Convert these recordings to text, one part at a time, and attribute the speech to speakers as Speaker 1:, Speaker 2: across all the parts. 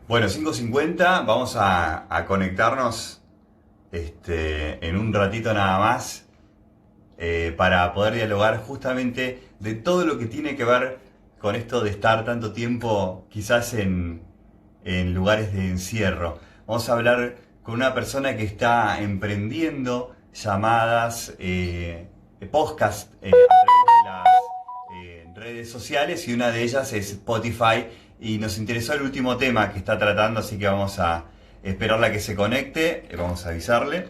Speaker 1: Bueno, 5:50, vamos a conectarnos en un ratito nada más para poder dialogar justamente de todo lo que tiene que ver con esto de estar tanto tiempo quizás en lugares de encierro. Vamos a hablar con una persona que está emprendiendo llamadas, podcast a través de las redes sociales y una de ellas es Spotify y nos interesó el último tema que está tratando, así que vamos a esperarla que se conecte, vamos a avisarle.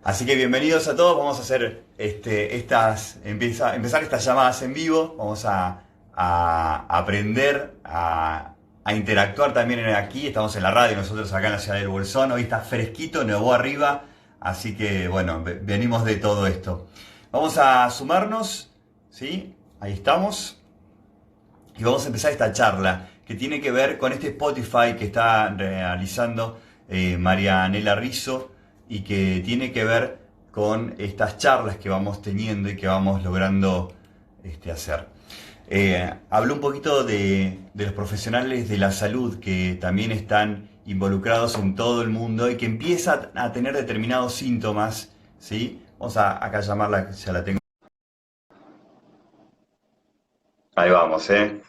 Speaker 1: Así que bienvenidos a todos, vamos a hacer empezar estas llamadas en vivo, vamos a aprender a interactuar también aquí, estamos en la radio, nosotros acá en la ciudad del Bolsón, hoy está fresquito, nevó arriba, así que bueno, venimos de todo esto. Vamos a sumarnos, ¿sí? Ahí estamos. Y vamos a empezar esta charla que tiene que ver con este Spotify que está realizando María Anela Rizzo y que tiene que ver con estas charlas que vamos teniendo y que vamos logrando hacer. Habló un poquito de los profesionales de la salud que también están involucrados en todo el mundo y que empiezan a tener determinados síntomas, ¿sí? Vamos a acá llamarla, ya la tengo. Ahí vamos, ¿eh?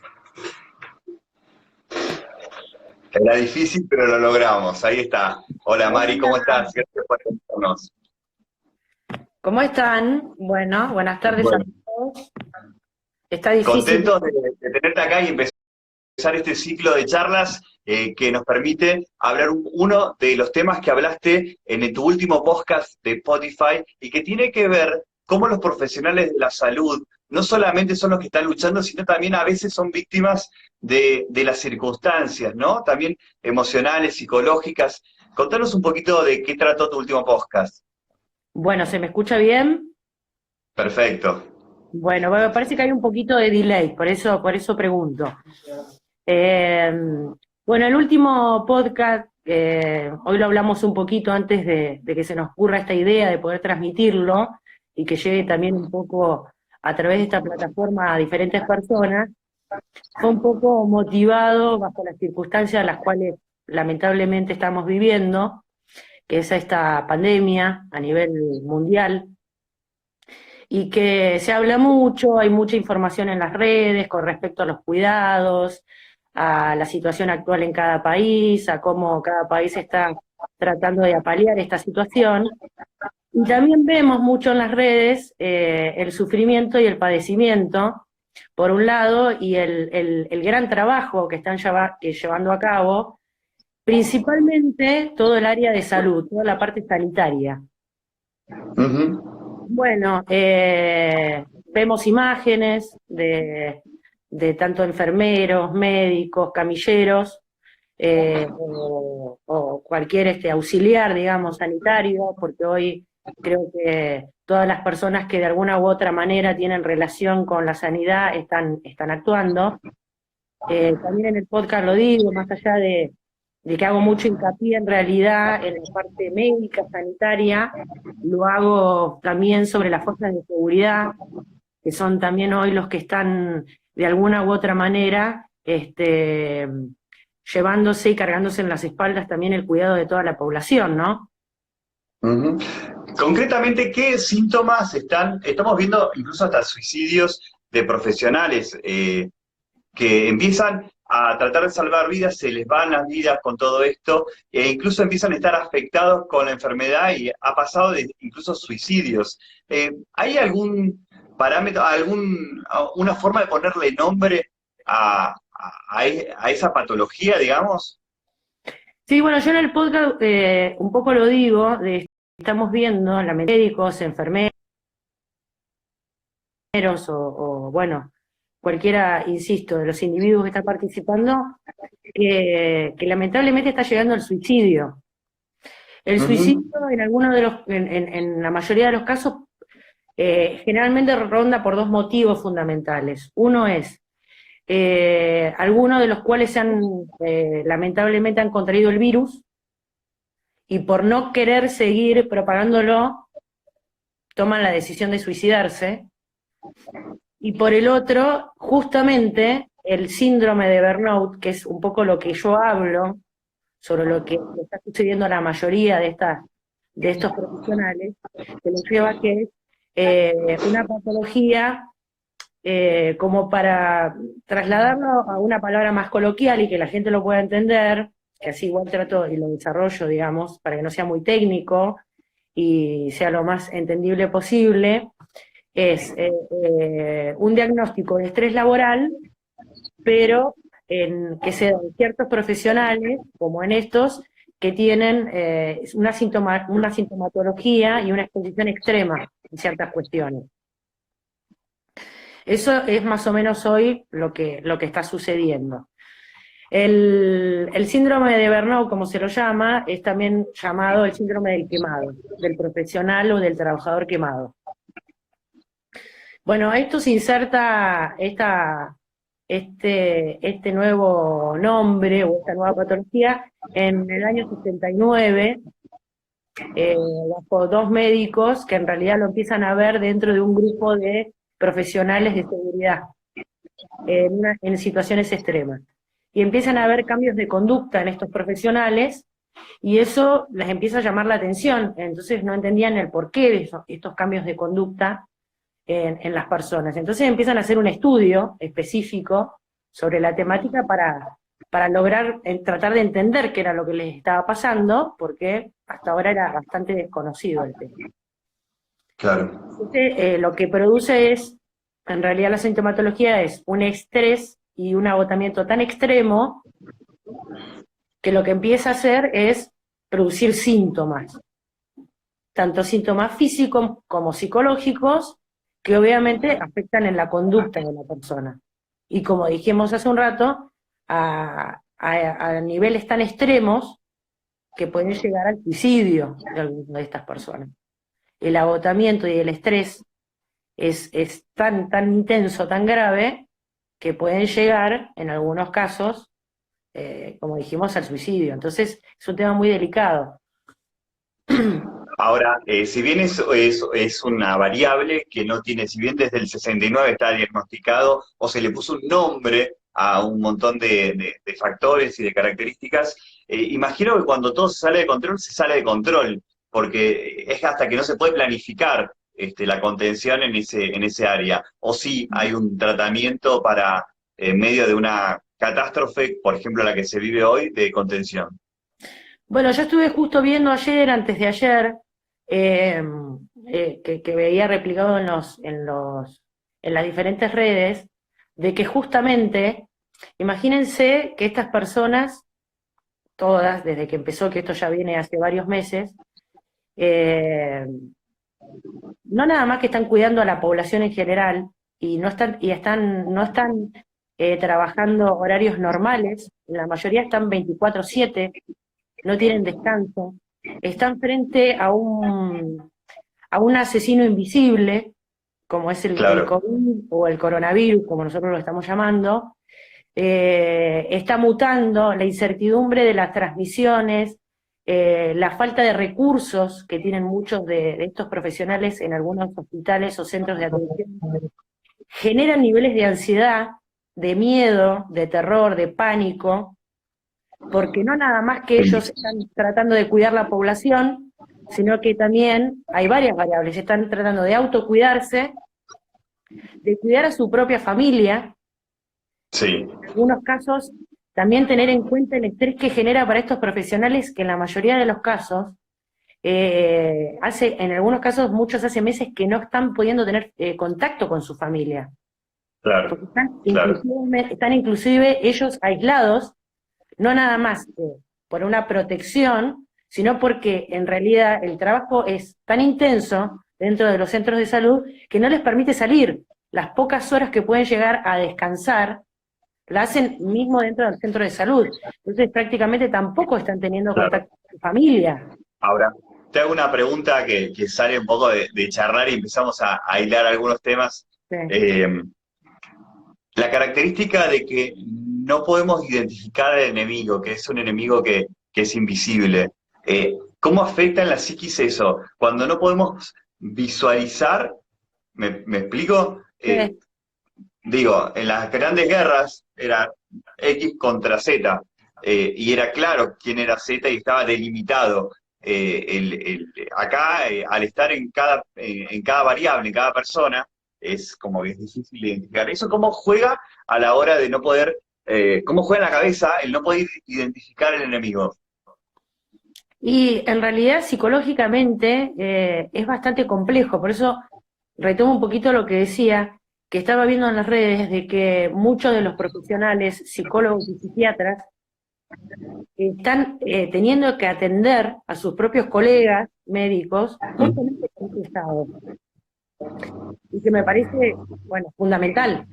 Speaker 1: Era difícil, pero lo logramos. Ahí está. Hola Mari, ¿cómo
Speaker 2: Hola,
Speaker 1: estás? Gracias por invitarnos.
Speaker 2: ¿cómo están? Bueno, buenas tardes a
Speaker 1: Bueno,
Speaker 2: todos. Está difícil.
Speaker 1: contentos de tenerte acá y empezar este ciclo de charlas que nos permite hablar uno de los temas que hablaste en tu último podcast de Spotify y que tiene que ver cómo los profesionales de la salud no solamente son los que están luchando, sino también a veces son víctimas de las circunstancias, ¿no? También emocionales, psicológicas. Contanos un poquito de qué trató tu último podcast.
Speaker 2: Bueno, ¿se me escucha bien?
Speaker 1: Perfecto.
Speaker 2: Bueno, me parece que hay un poquito de delay, por eso pregunto. Eh, bueno, el último podcast, hoy lo hablamos un poquito antes de que se nos ocurra esta idea de poder transmitirlo y que llegue también un poco a través de esta plataforma a diferentes personas. Fue un poco motivado bajo las circunstancias las cuales lamentablemente estamos viviendo, que es esta pandemia a nivel mundial, y que se habla mucho, hay mucha información en las redes con respecto a los cuidados, a la situación actual en cada país, a cómo cada país está tratando de paliar esta situación. Y también vemos mucho en las redes el sufrimiento y el padecimiento, por un lado, y el gran trabajo que están llevando a cabo, principalmente todo el área de salud, toda la parte sanitaria.
Speaker 1: Ujú.
Speaker 2: Bueno, vemos imágenes de tanto enfermeros, médicos, camilleros, o cualquier auxiliar, digamos, sanitario, porque hoy creo que todas las personas que de alguna u otra manera tienen relación con la sanidad están actuando. También en el podcast lo digo, más allá de que hago mucho hincapié en realidad en la parte médica, sanitaria, lo hago también sobre las fuerzas de seguridad, que son también hoy los que están de alguna u otra manera llevándose y cargándose en las espaldas también el cuidado de toda la población, ¿no?
Speaker 1: Ujú. Concretamente, ¿qué síntomas estamos viendo incluso hasta suicidios de profesionales que empiezan a tratar de salvar vidas, se les van las vidas con todo esto, e incluso empiezan a estar afectados con la enfermedad y ha pasado de incluso suicidios? ¿Hay algún parámetro, una forma de ponerle nombre a esa patología, digamos?
Speaker 2: Sí, bueno, yo en el podcast un poco lo digo, estamos viendo médicos, enfermeros bueno, cualquiera, insisto, de los individuos que están participando, que lamentablemente está llegando al suicidio. El suicidio
Speaker 1: Ujú,
Speaker 2: en algunos de en la mayoría de los casos, generalmente ronda por dos motivos fundamentales. Uno es algunos de los cuales lamentablemente han contraído el virus y por no querer seguir propagándolo, toman la decisión de suicidarse. Y por el otro, justamente, el síndrome de burnout, que es un poco lo que yo hablo, sobre lo que le está sucediendo a la mayoría de estos profesionales, que les lleva a que es una patología, como para trasladarlo a una palabra más coloquial y que la gente lo pueda entender, que así igual trato y lo desarrollo, digamos, para que no sea muy técnico y sea lo más entendible posible, es un diagnóstico de estrés laboral, pero que se dan ciertos profesionales, como en estos, que tienen una sintomatología y una exposición extrema en ciertas cuestiones. Eso es más o menos hoy lo que está sucediendo. El síndrome de burnout, como se lo llama, es también llamado el síndrome del quemado, del profesional o del trabajador quemado. Bueno, esto se inserta este nuevo nombre o esta nueva patología en el año 69, bajo dos médicos que en realidad lo empiezan a ver dentro de un grupo de profesionales de seguridad en situaciones extremas. Y empiezan a haber cambios de conducta en estos profesionales y eso les empieza a llamar la atención. Entonces no entendían el porqué de estos cambios de conducta en las personas. Entonces empiezan a hacer un estudio específico sobre la temática para lograr tratar de entender qué era lo que les estaba pasando, porque hasta ahora era bastante desconocido el tema.
Speaker 1: Claro.
Speaker 2: Entonces, lo que produce en realidad la sintomatología es un estrés y un agotamiento tan extremo que lo que empieza a hacer es producir síntomas, tanto síntomas físicos como psicológicos, que obviamente afectan en la conducta de la persona. Y como dijimos hace un rato, a niveles tan extremos que pueden llegar al suicidio de algunas de estas personas. El agotamiento y el estrés es tan intenso, tan grave, que pueden llegar, en algunos casos, como dijimos, al suicidio. Entonces, es un tema muy delicado.
Speaker 1: Ahora, si bien es una variable que no tiene, si bien desde el 69 está diagnosticado o se le puso un nombre a un montón de factores y de características, imagino que cuando todo se sale de control, porque es hasta que no se puede planificar la contención en ese área, o si hay un tratamiento para, en medio de una catástrofe, por ejemplo la que se vive hoy, de contención.
Speaker 2: Bueno, yo estuve justo viendo ayer, antes de ayer, que veía replicado en las diferentes redes, de que justamente, imagínense que estas personas, todas, desde que empezó, que esto ya viene hace varios meses, no nada más que están cuidando a la población en general y no están trabajando horarios normales, la mayoría están 24/7, no tienen descanso, están frente a un asesino invisible, como es el COVID o el coronavirus, como nosotros lo estamos llamando. Está mutando la incertidumbre de las transmisiones, la falta de recursos que tienen muchos de estos profesionales en algunos hospitales o centros de atención, generan niveles de ansiedad, de miedo, de terror, de pánico, porque no nada más que ellos están tratando de cuidar la población, sino que también hay varias variables, están tratando de autocuidarse, de cuidar a su propia familia.
Speaker 1: Sí.
Speaker 2: En algunos casos, también tener en cuenta el estrés que genera para estos profesionales, que en la mayoría de los casos, en algunos casos, muchos hace meses que no están pudiendo tener contacto con su familia.
Speaker 1: Claro.
Speaker 2: Porque están inclusive ellos aislados, no nada más por una protección, sino porque en realidad el trabajo es tan intenso dentro de los centros de salud que no les permite salir. Las pocas horas que pueden llegar a descansar, la hacen mismo dentro del centro de salud. Entonces prácticamente tampoco están teniendo contacto con su familia.
Speaker 1: Ahora, te hago una pregunta que sale un poco de charlar y empezamos a hilar algunos temas.
Speaker 2: Sí.
Speaker 1: La característica de que no podemos identificar al enemigo, que es un enemigo que es invisible. ¿Cómo afecta en la psiquis eso? Cuando no podemos visualizar, ¿me explico?
Speaker 2: Sí.
Speaker 1: digo, en las grandes guerras era X contra Z, y era claro quién era Z y estaba delimitado. Acá, al estar en cada variable, en cada persona, es como que es difícil identificar. ¿Eso cómo juega a la hora de no poder, cómo juega en la cabeza el no poder identificar el enemigo?
Speaker 2: Y en realidad psicológicamente es bastante complejo, por eso retomo un poquito lo que decía, que estaba viendo en las redes de que muchos de los profesionales, psicólogos y psiquiatras, están teniendo que atender a sus propios colegas médicos justamente con este estado. Y que me parece, bueno, fundamental,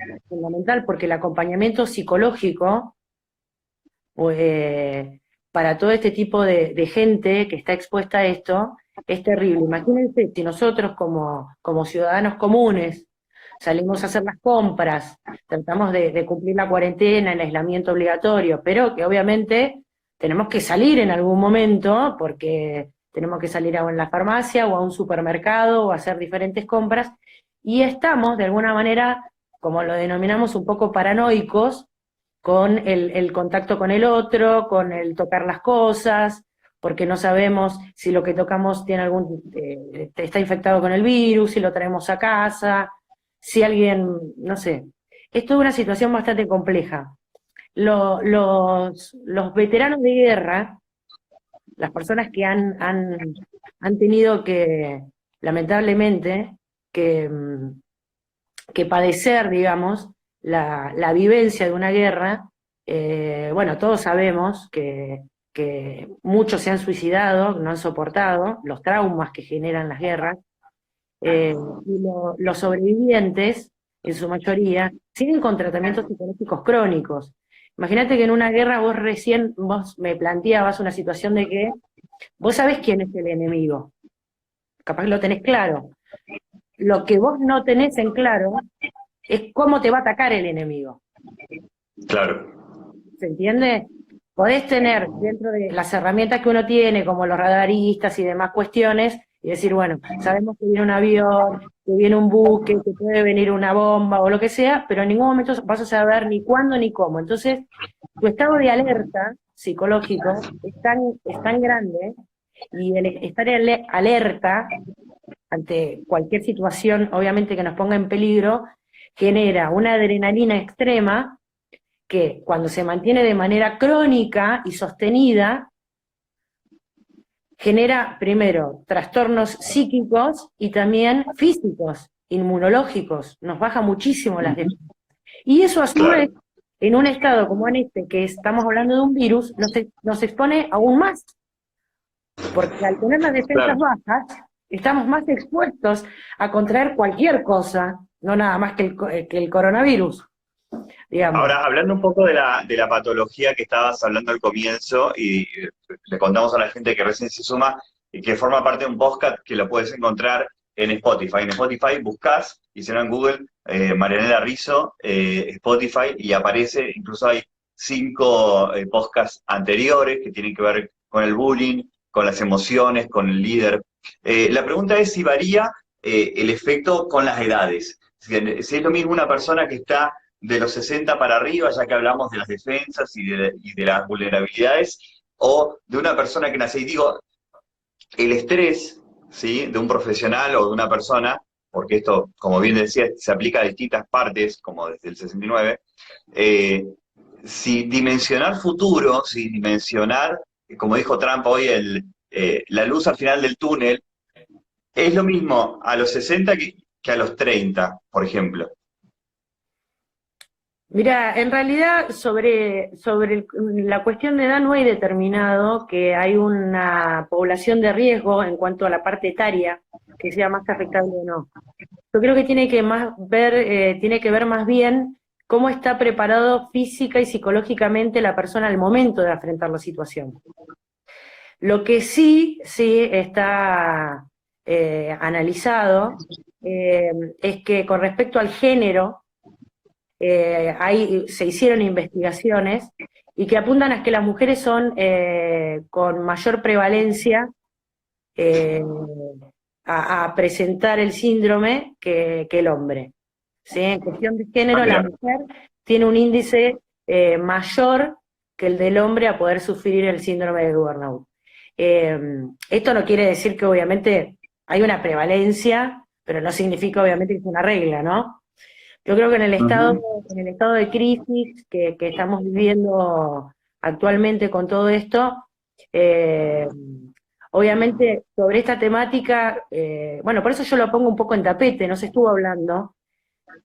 Speaker 2: porque el acompañamiento psicológico, pues, para todo este tipo de gente que está expuesta a esto, es terrible. Imagínense si nosotros como ciudadanos comunes salimos a hacer las compras, tratamos de cumplir la cuarentena, el aislamiento obligatorio, pero que obviamente tenemos que salir en algún momento porque tenemos que salir a la farmacia o a un supermercado o a hacer diferentes compras, y estamos de alguna manera, como lo denominamos, un poco paranoicos con el contacto con el otro, con el tocar las cosas, porque no sabemos si lo que tocamos tiene está infectado con el virus, si lo traemos a casa, si alguien, no sé. Es toda una situación bastante compleja. Los veteranos de guerra, las personas que han tenido que, lamentablemente, que padecer, digamos, la vivencia de una guerra, bueno, todos sabemos que muchos se han suicidado, no han soportado los traumas que generan las guerras, y los sobrevivientes, en su mayoría, siguen con tratamientos psicológicos crónicos. Imagínate que en una guerra vos me planteabas una situación de que vos sabés quién es el enemigo, capaz lo tenés claro. Lo que vos no tenés en claro es cómo te va a atacar el enemigo.
Speaker 1: Claro.
Speaker 2: ¿Se entiende? Podés tener dentro de las herramientas que uno tiene, como los radaristas y demás cuestiones, y decir, bueno, sabemos que viene un avión, que viene un buque, que puede venir una bomba o lo que sea, pero en ningún momento vas a saber ni cuándo ni cómo. Entonces, tu estado de alerta psicológico es tan grande, y el estar alerta ante cualquier situación, obviamente que nos ponga en peligro, genera una adrenalina extrema que cuando se mantiene de manera crónica y sostenida, genera primero trastornos psíquicos y también físicos, inmunológicos, nos baja muchísimo las defensas. Y eso a su vez, en un estado como en este, que estamos hablando de un virus, nos expone aún más, porque al tener las defensas bajas, estamos más expuestos a contraer cualquier cosa, no nada más que el coronavirus. Digamos.
Speaker 1: Ahora, hablando un poco de la patología que estabas hablando al comienzo, y le contamos a la gente que recién se suma, y que forma parte de un podcast que lo puedes encontrar en Spotify. En Spotify buscas, y si no en Google, Marianela Rizzo, Spotify, y aparece, incluso hay 5 podcasts anteriores que tienen que ver con el bullying, con las emociones, con el líder. La pregunta es si varía el efecto con las edades. Si es lo mismo una persona que está de los 60 para arriba, ya que hablamos de las defensas y de las vulnerabilidades, o de una persona que nace. Y digo, el estrés, ¿sí?, de un profesional o de una persona, porque esto, como bien decía, se aplica a distintas partes, como desde el 69, si dimensionar futuro, si dimensionar, como dijo Trump hoy, la luz al final del túnel, es lo mismo a los 60 que a los 30, por ejemplo.
Speaker 2: Mira, en realidad sobre la cuestión de edad no hay determinado que hay una población de riesgo en cuanto a la parte etaria que sea más afectable o no. Yo creo que tiene que ver más bien cómo está preparado física y psicológicamente la persona al momento de afrontar la situación. Lo que sí está analizado es que con respecto al género, se hicieron investigaciones y que apuntan a que las mujeres son con mayor prevalencia a presentar el síndrome que el hombre. ¿sí? En cuestión de género,
Speaker 1: Ah,
Speaker 2: la
Speaker 1: mira.
Speaker 2: mujer tiene un índice mayor que el del hombre a poder sufrir el síndrome de burnout. Esto no quiere decir que obviamente hay una prevalencia, pero no significa obviamente que es una regla, ¿no? Yo creo que
Speaker 1: Ujú.
Speaker 2: en el estado de crisis que estamos viviendo actualmente con todo esto, eh, obviamente sobre esta temática, bueno, por eso yo lo pongo un poco en tapete, no se estuvo hablando,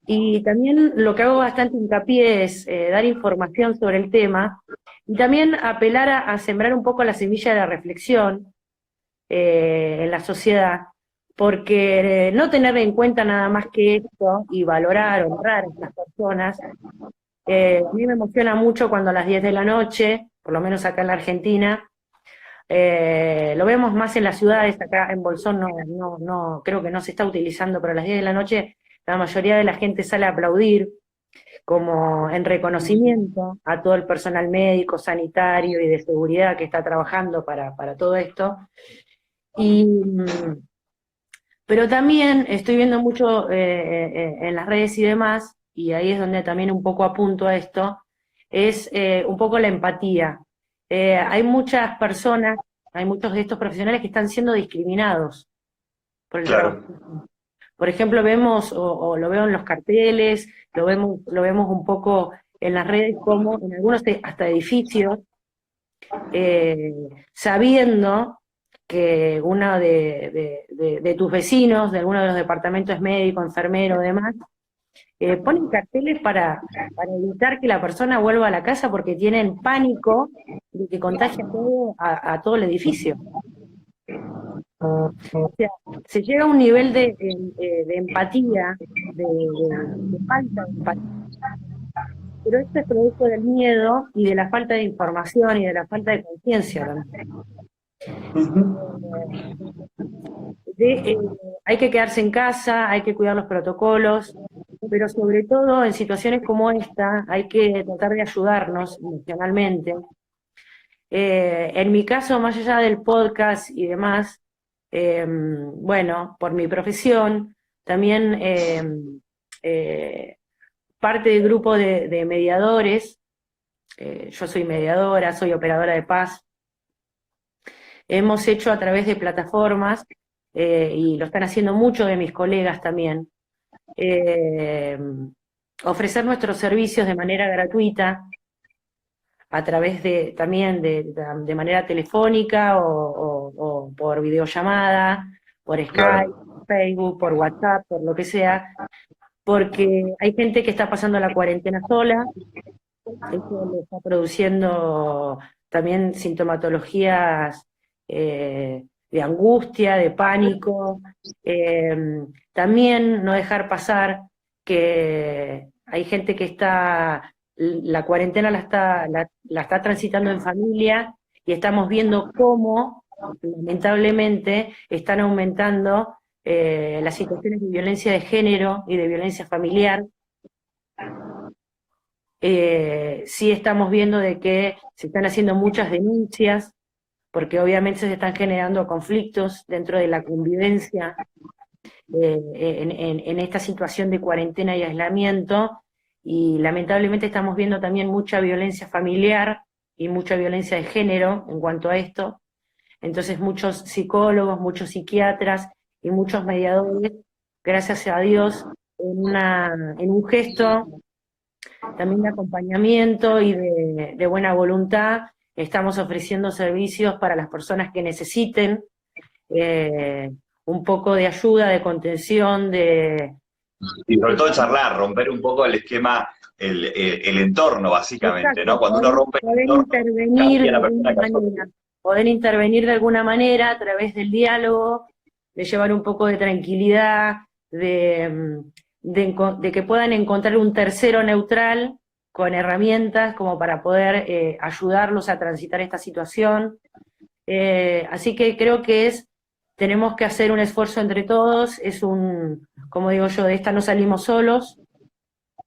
Speaker 2: y también lo que hago bastante hincapié es dar información sobre el tema y también apelar a sembrar un poco la semilla de la reflexión en la sociedad, porque no tener en cuenta nada más que esto y valorar, honrar a estas personas, a mí me emociona mucho cuando a las 10 de la noche, por lo menos acá en la Argentina, lo vemos más en las ciudades, acá en Bolsón creo que no se está utilizando, pero a las 10 de la noche la mayoría de la gente sale a aplaudir como en reconocimiento a todo el personal médico, sanitario y de seguridad que está trabajando para todo esto. Y, pero también estoy viendo mucho en las redes y demás, y ahí es donde también un poco apunto a esto, es un poco la empatía. Hay muchas personas, hay muchos de estos profesionales que están siendo discriminados por el trabajo.
Speaker 1: Claro.
Speaker 2: Por ejemplo, vemos, o lo veo en los carteles, lo vemos un poco en las redes, como en algunos hasta edificios, eh, sabiendo que uno de tus vecinos, de alguno de los departamentos médico, enfermero, demás, ponen carteles para evitar que la persona vuelva a la casa porque tienen pánico de que contagie a todo el edificio. O sea, se llega a un nivel de empatía, de falta de empatía, pero esto es producto del miedo y de la falta de información y de la falta de conciencia también. de, eh, Hay que quedarse en casa, hay que cuidar los protocolos, pero sobre todo en situaciones como esta hay que tratar de ayudarnos emocionalmente. En mi caso, más allá del podcast y demás, bueno, por mi profesión, también parte del grupo de mediadores, yo soy mediadora, soy operadora de paz, hemos hecho a través de plataformas, y lo están haciendo muchos de mis colegas también, eh, ofrecer nuestros servicios de manera gratuita a través de también de manera telefónica o por videollamada, por Skype,
Speaker 1: Claro.
Speaker 2: Facebook, por WhatsApp, por lo que sea, porque hay gente que está pasando la cuarentena sola, eso le está produciendo también sintomatologías de angustia, de pánico. También no dejar pasar que hay gente que la cuarentena la está transitando en familia y estamos viendo cómo, lamentablemente, están aumentando las situaciones de violencia de género y de violencia familiar. Sí estamos viendo de que se están haciendo muchas denuncias, porque obviamente se están generando conflictos dentro de la convivencia en esta situación de cuarentena y aislamiento, y lamentablemente estamos viendo también mucha violencia familiar y mucha violencia de género en cuanto a esto. Entonces muchos psicólogos, muchos psiquiatras y muchos mediadores, gracias a Dios, en un gesto también de acompañamiento y de buena voluntad, estamos ofreciendo servicios para las personas que necesiten eh, un poco de ayuda, de contención,
Speaker 1: Y sobre todo charlar, romper un poco el esquema, el entorno, básicamente, ¿no?
Speaker 2: exacto,
Speaker 1: Cuando uno rompe el
Speaker 2: poder
Speaker 1: entorno,
Speaker 2: intervenir
Speaker 1: cambia
Speaker 2: de
Speaker 1: la
Speaker 2: alguna
Speaker 1: persona que
Speaker 2: manera, poder intervenir de alguna manera a través del diálogo, de llevar un poco de tranquilidad, de que puedan encontrar un tercero neutral con herramientas como para poder ayudarlos a transitar esta situación. Así que creo que tenemos que hacer un esfuerzo entre todos, como digo yo, de esta no salimos solos,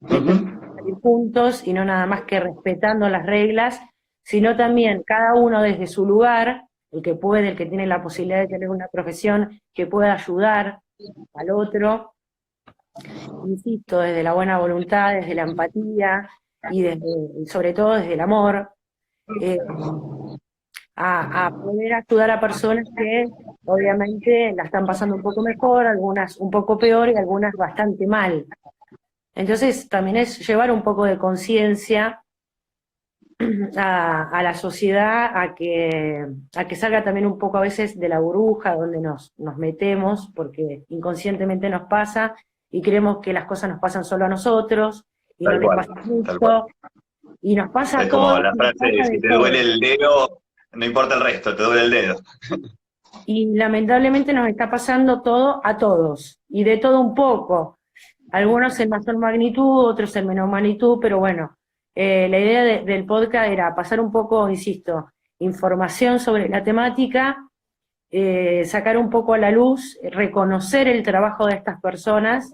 Speaker 2: de esta
Speaker 1: Ujú.
Speaker 2: tenemos que salir juntos y no nada más que respetando las reglas, sino también cada uno desde su lugar, el que puede, el que tiene la posibilidad de tener una profesión que pueda ayudar al otro, insisto, desde la buena voluntad, desde la empatía y sobre todo desde el amor, eh, a poder ayudar a personas que obviamente la están pasando un poco mejor, algunas un poco peor y algunas bastante mal. Entonces también es llevar un poco de conciencia a la sociedad a que salga también un poco a veces de la burbuja donde nos metemos, porque inconscientemente nos pasa y creemos que las cosas nos pasan solo a nosotros y no
Speaker 1: Tal
Speaker 2: les
Speaker 1: cual,
Speaker 2: pasa
Speaker 1: tal cual.
Speaker 2: mucho, y nos pasa a
Speaker 1: Es como
Speaker 2: todos,
Speaker 1: la
Speaker 2: y nos
Speaker 1: frase de
Speaker 2: pasa
Speaker 1: si
Speaker 2: de
Speaker 1: te
Speaker 2: todo.
Speaker 1: duele el dedo, no importa el resto, te duele el dedo.
Speaker 2: Y lamentablemente nos está pasando todo a todos, y de todo un poco. Algunos en mayor magnitud, otros en menor magnitud, pero bueno, la idea del podcast era pasar un poco, insisto, información sobre la temática, sacar un poco a la luz, reconocer el trabajo de estas personas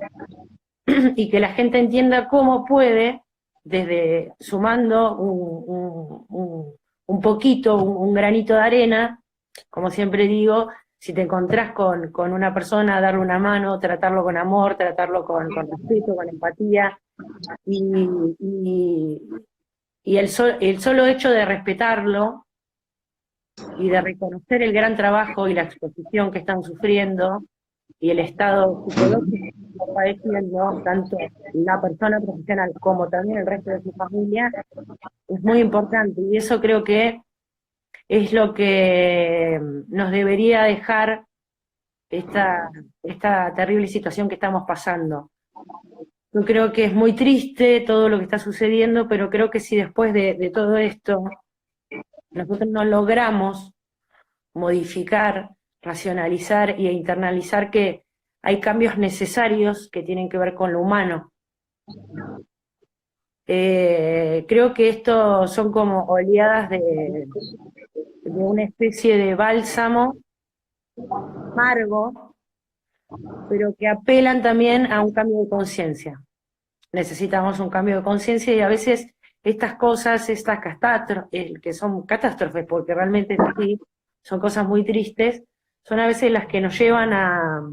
Speaker 2: y que la gente entienda cómo puede, desde sumando un poquito, un granito de arena, como siempre digo, si te encontrás con una persona, darle una mano, tratarlo con amor, tratarlo con respeto, con empatía, y, y, y el solo hecho de respetarlo y de reconocer el gran trabajo y la exposición que están sufriendo y el estado psicológico que está padeciendo, tanto la persona profesional como también el resto de su familia, es muy importante. Y eso creo que es lo que nos debería dejar esta, esta terrible situación que estamos pasando. Yo creo que es muy triste todo lo que está sucediendo, pero creo que si después de todo esto nosotros no logramos modificar, racionalizar e internalizar que hay cambios necesarios que tienen que ver con lo humano. Creo que esto son como oleadas de una especie de bálsamo amargo, pero que apelan también a un cambio de conciencia. Necesitamos un cambio de conciencia y a veces estas cosas, estas catástrofes, que son catástrofes porque realmente es así, son cosas muy tristes, son a veces las que nos llevan a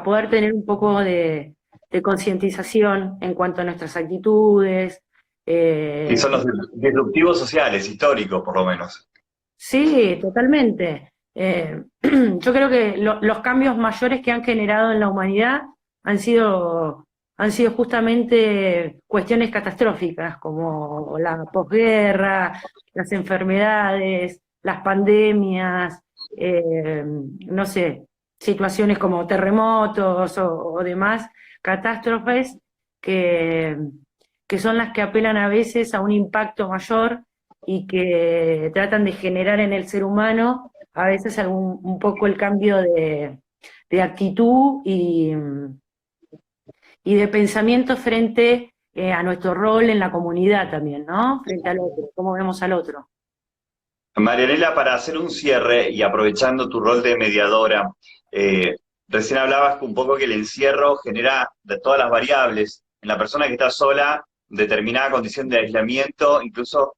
Speaker 2: poder tener un poco de concientización en cuanto a nuestras actitudes.
Speaker 1: Y son los
Speaker 2: eh,
Speaker 1: disruptivos sociales, históricos por lo menos.
Speaker 2: sí, totalmente. Yo creo que los cambios mayores que han generado en la humanidad han sido, han sido justamente cuestiones catastróficas, como la posguerra, las enfermedades, las pandemias, no sé, situaciones como terremotos o demás catástrofes que, que son las que apelan a veces a un impacto mayor y que tratan de generar en el ser humano a veces un poco el cambio de actitud y de pensamiento frente a nuestro rol en la comunidad también, ¿no? Frente al otro, cómo vemos al otro.
Speaker 1: Marianela, para hacer un cierre y aprovechando tu rol de mediadora, recién hablabas un poco que el encierro genera de todas las variables en la persona que está sola, determinada condición de aislamiento, incluso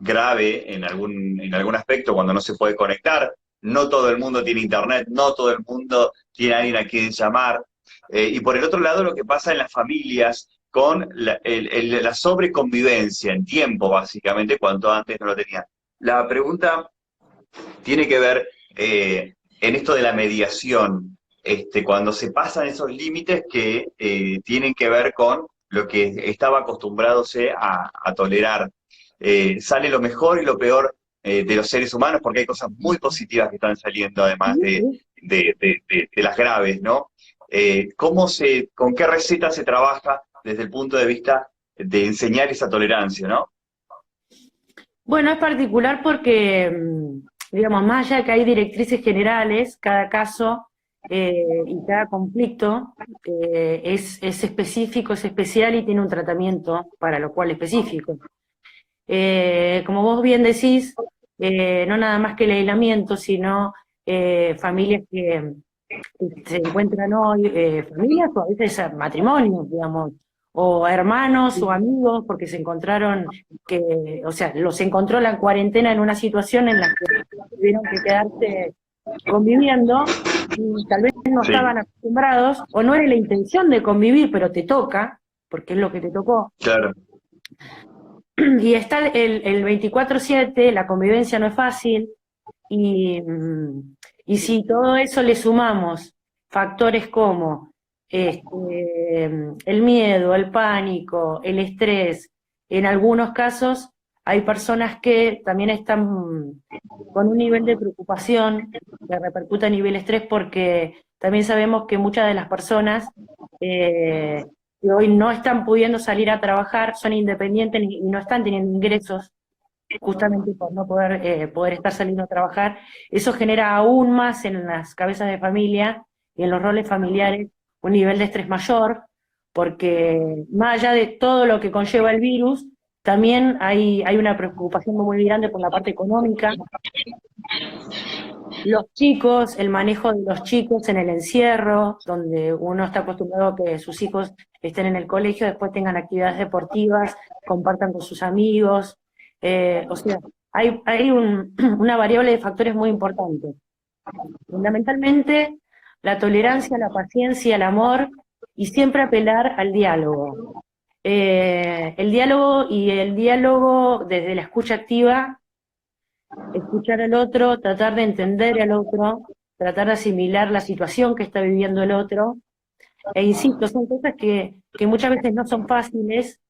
Speaker 1: grave en algún aspecto cuando no se puede conectar. No todo el mundo tiene internet, no todo el mundo tiene a alguien a quien llamar. Y por el otro lado, lo que pasa en las familias con la sobreconvivencia en tiempo, básicamente, cuanto antes no lo tenían. La pregunta tiene que ver en esto de la mediación, cuando se pasan esos límites que tienen que ver con lo que estaba acostumbrándose a tolerar. Sale lo mejor y lo peor de los seres humanos, porque hay cosas muy positivas que están saliendo, además de las graves, ¿no? ¿Con qué receta se trabaja desde el punto de vista de enseñar esa tolerancia, ¿no?
Speaker 2: Bueno, es particular porque, digamos, más allá de que hay directrices generales, cada caso y cada conflicto es específico, es especial y tiene un tratamiento para lo cual específico. Como vos bien decís, no nada más que el aislamiento, sino familias que se encuentran hoy, familias o a veces matrimonios, digamos, o hermanos o amigos, porque se encontraron, o sea, los encontró la cuarentena en una situación en la que tuvieron que quedarse conviviendo y tal vez no
Speaker 1: Sí,
Speaker 2: estaban acostumbrados o no era la intención de convivir, pero te toca, porque es lo que te tocó.
Speaker 1: claro,
Speaker 2: Y está el 24/7, la convivencia no es fácil, y, y si todo eso le sumamos factores como el miedo, el pánico, el estrés, en algunos casos hay personas que también están con un nivel de preocupación que repercute a nivel estrés porque también sabemos que muchas de las personas eh, que hoy no están pudiendo salir a trabajar son independientes y no están teniendo ingresos justamente por no poder estar saliendo a trabajar. Eso genera aún más en las cabezas de familia y en los roles familiares un nivel de estrés mayor, porque más allá de todo lo que conlleva el virus, también hay una preocupación muy grande por la parte económica. Los chicos, el manejo de los chicos en el encierro, donde uno está acostumbrado a que sus hijos estén en el colegio, después tengan actividades deportivas, compartan con sus amigos. O sea, hay una variable de factores muy importantes. Fundamentalmente, la tolerancia, la paciencia, el amor y siempre apelar al diálogo. El diálogo desde la escucha activa, escuchar al otro, tratar de entender al otro, tratar de asimilar la situación que está viviendo el otro. E insisto, son cosas que muchas veces no son fáciles,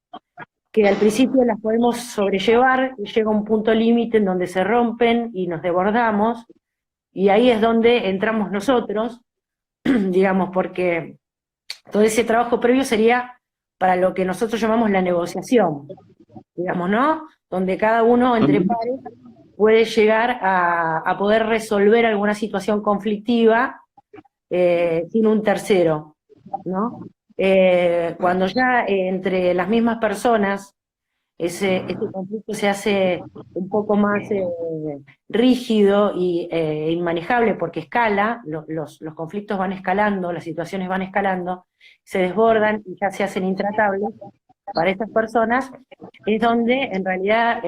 Speaker 2: que al principio las podemos sobrellevar y llega un punto límite en donde se rompen y nos desbordamos, y ahí es donde entramos nosotros, digamos, porque todo ese trabajo previo sería para lo que nosotros llamamos la negociación, digamos, ¿no? Donde cada uno entre pares puede llegar a poder resolver alguna situación conflictiva sin un tercero, ¿no? Cuando ya entre las mismas personas ese conflicto se hace un poco más rígido y inmanejable porque escala, los conflictos van escalando, las situaciones van escalando, se desbordan y ya se hacen intratables para estas personas, es donde en realidad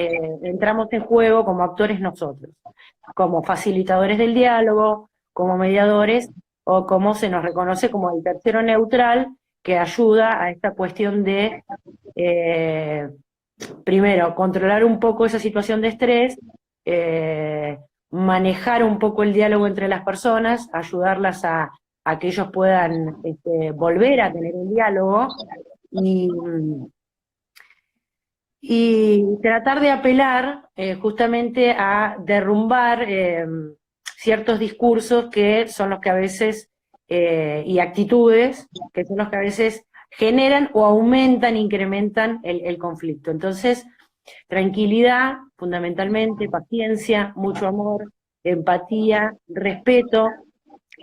Speaker 2: entramos en juego como actores nosotros, como facilitadores del diálogo, como mediadores o como se nos reconoce como el tercero neutral que ayuda a esta cuestión de, eh, primero, controlar un poco esa situación de estrés, manejar un poco el diálogo entre las personas, ayudarlas a que ellos puedan volver a tener un diálogo y, y tratar de apelar justamente a derrumbar ciertos discursos que son los que a veces, y actitudes, que son los que a veces generan o aumentan, incrementan el conflicto. Entonces, tranquilidad, fundamentalmente, paciencia, mucho amor, empatía, respeto,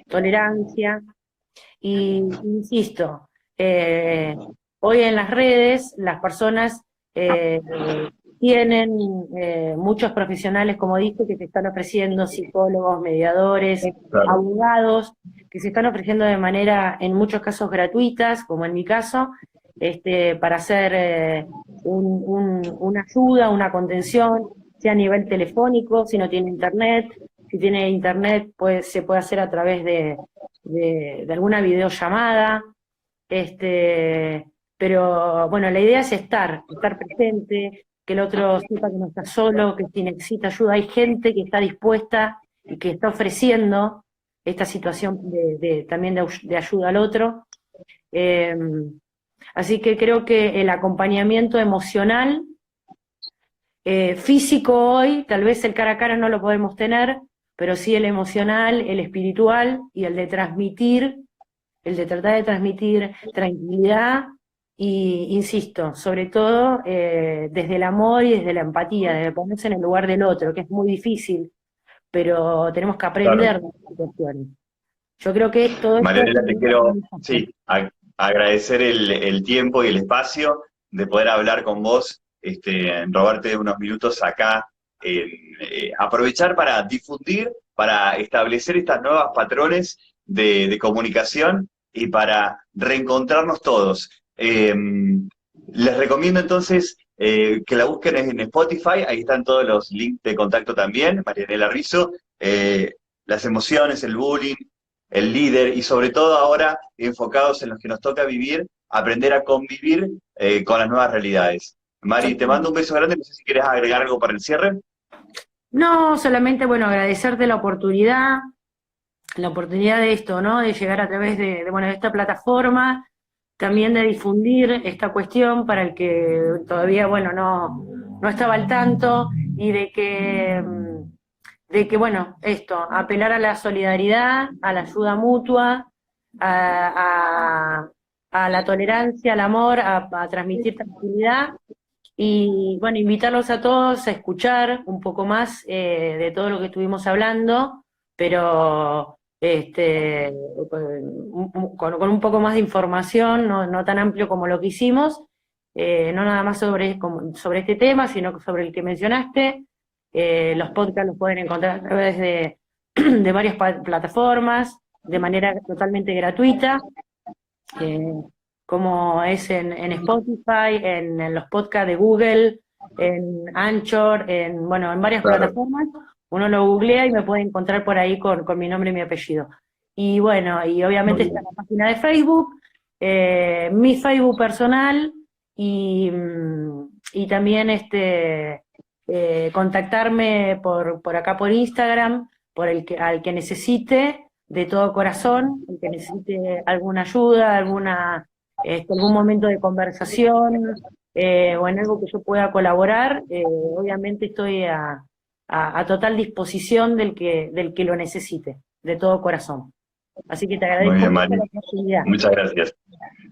Speaker 2: tolerancia, y insisto, hoy en las redes las personas eh, tienen muchos profesionales, como dije, que se están ofreciendo, psicólogos, mediadores,
Speaker 1: claro.
Speaker 2: abogados, que se están ofreciendo de manera, en muchos casos, gratuitas, como en mi caso, para hacer una ayuda, una contención, sea a nivel telefónico, si no tiene internet. Si tiene internet, pues se puede hacer a través de alguna videollamada, pero bueno, la idea es estar presente, que el otro sepa que no está solo, que si necesita ayuda, hay gente que está dispuesta y que está ofreciendo esta situación también de ayuda al otro. Eh, Así que creo que el acompañamiento emocional, físico hoy, tal vez el cara a cara no lo podemos tener, pero sí el emocional, el espiritual y el de transmitir, el de tratar de transmitir tranquilidad y, insisto, sobre todo desde el amor y desde la empatía, de ponerse en el lugar del otro, que es muy difícil, pero tenemos que
Speaker 1: Claro.
Speaker 2: aprender de las situaciones. Yo creo que todo esto
Speaker 1: Marianela, te
Speaker 2: genera
Speaker 1: quiero,
Speaker 2: aprendizaje.
Speaker 1: sí, agradecer el tiempo y el espacio de poder hablar con vos, robarte unos minutos acá, aprovechar para difundir, para establecer estas nuevas patrones de comunicación y para reencontrarnos todos. Les recomiendo entonces que la busquen en Spotify, ahí están todos los links de contacto también, Marianela Rizzo. las emociones, el bullying, el líder, y sobre todo ahora enfocados en los que nos toca vivir, aprender a convivir con las nuevas realidades. Mari, te mando un beso grande, no sé si quieres agregar algo para el cierre.
Speaker 2: No, solamente, bueno, agradecerte la oportunidad de esto, ¿no? De llegar a través bueno, de esta plataforma, también de difundir esta cuestión para el que todavía, bueno, no estaba al tanto, y de que, bueno, esto, apelar a la solidaridad, a la ayuda mutua, a, a la tolerancia, al amor, a transmitir tranquilidad. Y bueno, invitarlos a todos a escuchar un poco más de todo lo que estuvimos hablando, pero con un poco más de información, no tan amplio como lo que hicimos, no nada más sobre este tema, sino sobre el que mencionaste. Los podcasts los pueden encontrar a través de varias plataformas, de manera totalmente gratuita. Como es en Spotify, en los podcasts de Google, en Anchor, bueno, en varias plataformas. Uno lo googlea y me puede encontrar por ahí con mi nombre y mi apellido. Y bueno, y obviamente está la página de Facebook, mi Facebook personal, y también contactarme por acá por Instagram, al que necesite, de todo corazón, el que necesite alguna ayuda, algún momento de conversación, o en algo que yo pueda colaborar. Obviamente estoy a total disposición del que lo necesite, de todo corazón. Así que te agradezco
Speaker 1: Muy bien,
Speaker 2: mucho
Speaker 1: Mari.
Speaker 2: la oportunidad.
Speaker 1: Muchas gracias.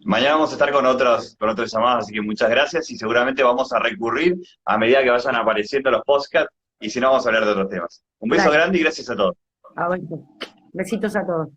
Speaker 1: Mañana vamos a estar con otros llamados, así que muchas gracias, y seguramente vamos a recurrir a medida que vayan apareciendo los podcasts, y si no, vamos a hablar de otros temas. Un beso grande y gracias a todos.
Speaker 2: Besitos a todos.